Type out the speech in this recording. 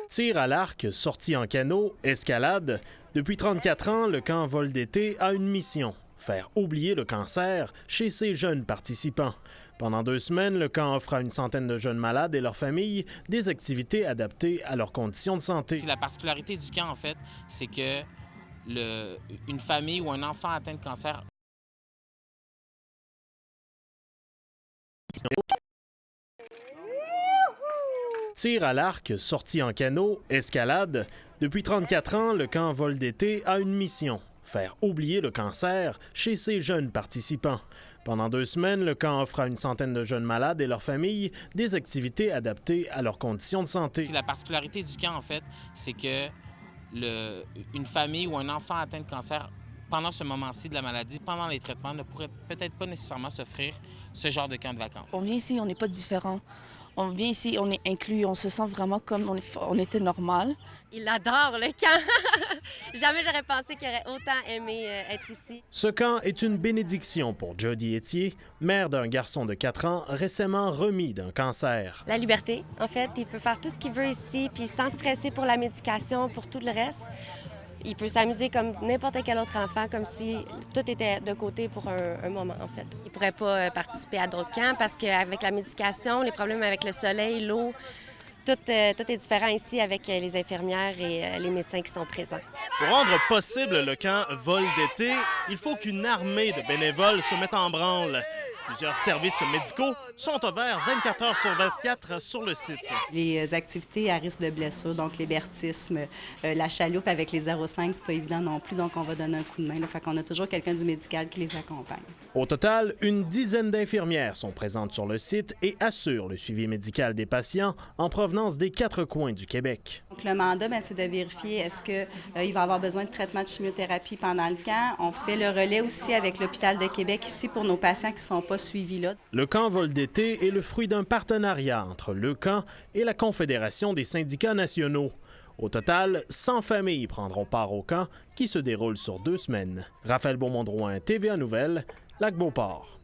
Tir à l'arc, sortie en canot, escalade. Depuis 34 ans, le camp Vol d'été a une mission: faire oublier le cancer chez ses jeunes participants. Pendant 2 semaines, le camp offre à une centaine de jeunes malades et leurs familles des activités adaptées à leurs conditions de santé. La particularité du camp, en fait, c'est que une famille ou un enfant atteint de cancer Tir à l'arc, sortie en canot, escalade. Depuis 34 ans, le camp Vol d'été a une mission: faire oublier le cancer chez ses jeunes participants. Pendant 2 semaines, le camp offre à une centaine de jeunes malades et leurs familles des activités adaptées à leurs conditions de santé. La particularité du camp, en fait, c'est que une famille ou un enfant atteint de cancer, pendant ce moment-ci de la maladie, pendant les traitements, ne pourrait peut-être pas nécessairement s'offrir ce genre de camp de vacances. On vient ici, on n'est pas différent. On vient ici, on est inclus, on se sent vraiment comme on était normal. Il adore le camp. Jamais j'aurais pensé qu'il aurait autant aimé être ici. Ce camp est une bénédiction pour Jody Etier, mère d'un garçon de 4 ans récemment remis d'un cancer. La liberté, en fait. Il peut faire tout ce qu'il veut ici, puis sans stresser pour la médication, pour tout le reste. Il peut s'amuser comme n'importe quel autre enfant, comme si tout était de côté pour un moment, en fait. Il ne pourrait pas participer à d'autres camps parce qu'avec la médication, les problèmes avec le soleil, l'eau, tout est différent ici avec les infirmières et les médecins qui sont présents. Pour rendre possible le camp Vol d'été, il faut qu'une armée de bénévoles se mette en branle. Plusieurs services médicaux sont ouverts 24 heures sur 24 sur le site. Les activités à risque de blessure, donc l'hébertisme, la chaloupe avec les 0,5, c'est pas évident non plus, donc on va donner un coup de main. Fait qu'on a toujours quelqu'un du médical qui les accompagne. Au total, une dizaine d'infirmières sont présentes sur le site et assurent le suivi médical des patients en provenance des 4 coins du Québec. Donc, le mandat, c'est de vérifier est-ce qu'il va avoir besoin de traitement de chimiothérapie pendant le camp. On fait le relais aussi avec l'Hôpital de Québec ici pour nos patients qui ne sont pas suivis là. Le camp Vol d'été est le fruit d'un partenariat entre le camp et la Confédération des syndicats nationaux. Au total, 100 familles prendront part au camp qui se déroule sur 2 semaines. Raphaël Beaumont-Drouin, TVA Nouvelles, Lac-Beauport.